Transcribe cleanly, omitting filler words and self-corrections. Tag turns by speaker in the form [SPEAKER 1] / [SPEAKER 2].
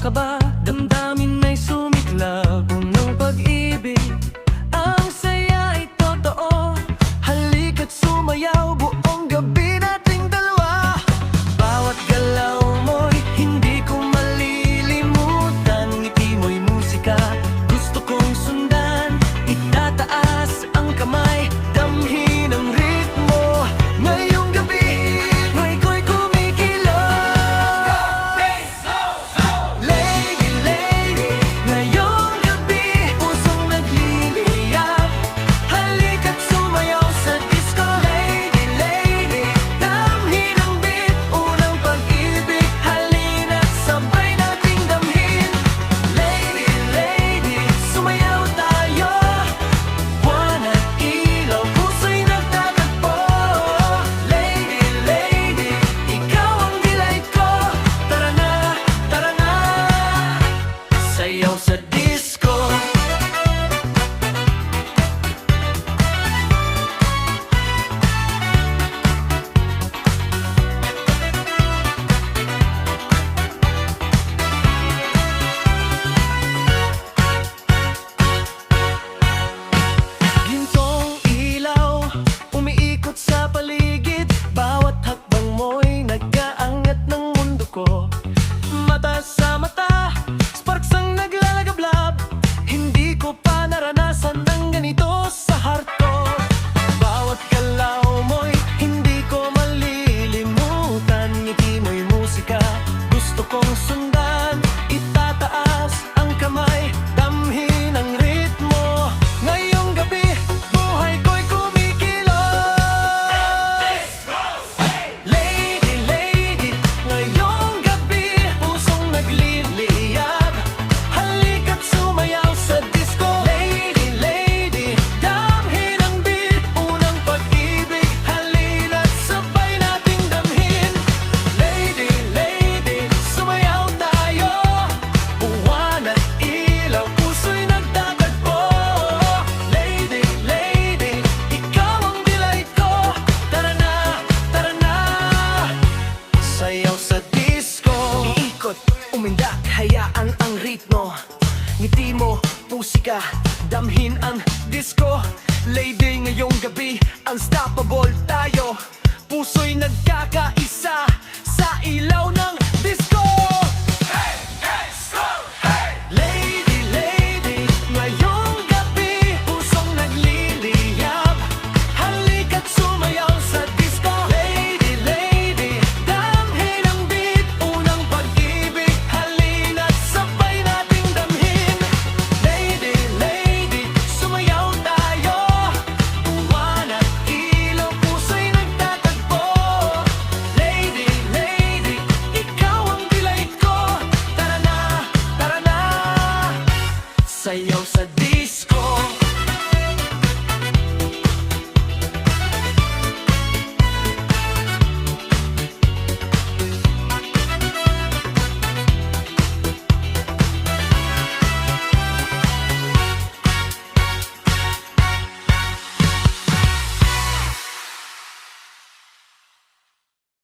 [SPEAKER 1] ka ba? Damdamin ay sumiklab, unang pag-ibig. Ang saya ay totoo, halika't sumayaw buong gabi nating dalawa. Bawat galaw mo'y hindi ko malilimutan, ngiti mo'y musika, gusto kong sundan. Itataas ang kamay, damhin ang ritmo. Ngayong gabi, may ko'y kumikilos. Lady, lady, ngayong gabi, pusong nagliliyab. Halika't sumayaw sa disco. Lady, lady, damhin ang beat, unang pag-ibig. Halina't sabay nating damhin. Lady, lady, sumayaw tayo. Buwan at ilaw, puso'y nagtatagpo. Lady, lady, ikaw ang delight ko. Tara na, sayaw sa disco. Gintong ilaw, umiikot sa paligid. Bawat hakbang mo'y nag-aangat ng mundo ko. Mata sa mata, sparks ang naglalagablab. Hindi ko pa naranasan ng ganito sa heart ko. Bawat galaw mo'y hindi ko malilimutan, ngiti mo'y musika, gusto kong sundan. Itataas ang kamay, damhin ang ritmo. Ngayong gabi, buhay ko'y kumikilos. Lady, lady, ngayong gabi, pusong nagliliyab. Halika't sumayaw sa disco. Lady, lady, damhin ang beat, unang pag-ibig. Halina't sabay nating damhin. Lady, lady, sumayaw tayo. Buwan at ilaw, puso'y nagtatagpo. Lady, lady, ikaw ang delight ko. Tara na, sayaw sa disco. Iikot, umindak, hayaan ang ritmo. Ngiti mo, pusika, damhin ang disco. Lady, ngayong gabi, unstoppable tayo. Puso'y nagkakaisa sa ilaw ng